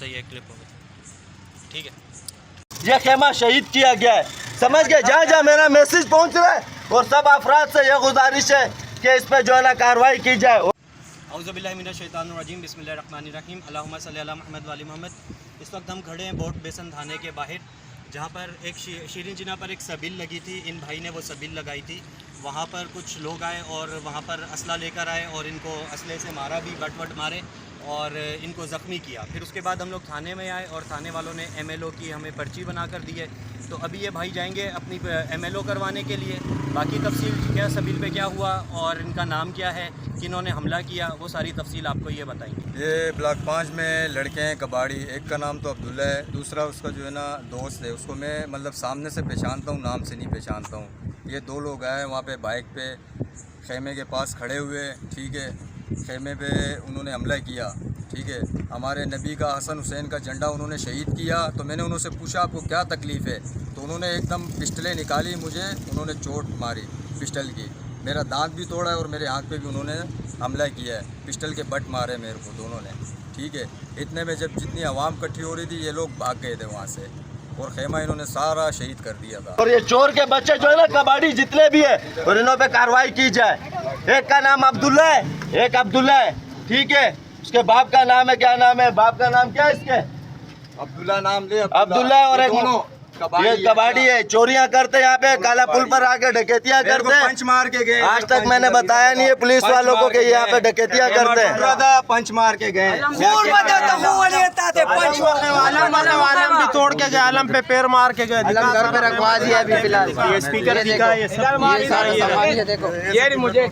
से ये क्लिप होगी, ठीक है। ये खेमा शहीद किया गया है, समझ गए। जहाँ जहाँ मेरा मैसेज पहुँच रहा है और सब अफराद से यह गुजारिश है कि इस पर जो है ना कार्रवाई की जाए। औज़ुबिल्लाहि मिनश्शैतानिर्रजीम, बिस्मिल्लाहिर्रहमानिर्रहीम, अल्लाहुम्मा सल्ली अला मुहम्मद व अली मोहम्मद। इस वक्त हम खड़े हैं बोट बेसन थाने के बाहर, जहाँ पर एक शीरीन जिना पर एक सबील लगी थी। इन भाई ने वो सबील लगाई थी। वहाँ पर कुछ लोग आए और वहाँ पर असला लेकर आए और इनको असले से मारा भी, बट मारे और इनको ज़ख्मी किया। फिर उसके बाद हम लोग थाने में आए और थाने वालों ने MLO की हमें पर्ची बना कर दी है। तो अभी ये भाई जाएंगे अपनी MLO करवाने के लिए। बाकी तफसील क्या सबील पे क्या हुआ और इनका नाम क्या है, किन्होंने हमला किया, वो सारी तफसील आपको ये बताएंगे। ये ब्लॉक 5 में लड़के हैं कबाड़ी। एक का नाम तो अब्दुल्ला है, दूसरा उसका जो है ना दोस्त है। उसको मैं मतलब सामने से पहचानता हूँ, नाम से नहीं पहचानता हूँ। ये दो लोग आए वहाँ पे बाइक पे खेमे के पास खड़े हुए, ठीक है। खेमे पे उन्होंने हमला किया, ठीक है। हमारे नबी का हसन हुसैन का झंडा उन्होंने शहीद किया। तो मैंने उन्होंने पूछा आपको क्या तकलीफ़ है, तो उन्होंने एकदम पिस्टलें निकाली, मुझे उन्होंने चोट मारी पिस्टल की। मेरा दांत भी तोड़ा है और मेरे हाथ पे भी उन्होंने हमला किया है, पिस्टल के बट मारे मेरे को दोनों ने, ठीक है। इतने में जब जितनी आवाम इकट्ठी हो रही थी ये लोग भाग गए थे वहाँ से और खेमा इन्होंने सारा शहीद कर दिया था। और ये चोर के बच्चे जो है ना कबाड़ी जितने भी है और इन्हों पे कार्रवाई की जाए। एक का नाम अब्दुल्ला है, एक अब्दुल्ला है, ठीक है। उसके बाप का नाम है, क्या नाम है, बाप का नाम क्या है इसके? अब्दुल्ला नाम ले, अब्दुल्ला है। और एक ये कबाड़ी है, चोरियां करते यहाँ पे, काला पुल पर आके डकैतियां करते हैं। पंच मार के गए, आज तक मैंने बताया नहीं है पुलिस वालों को कि यहाँ पे डकैतियां करते हैं। पंच मार के गए, आलम भी तोड़ के गए, आलम पे पैर मार के गए, घर पे रखवा दिया अभी फिलहाल। ये स्पीकर दिखा, ये सब ये मुझे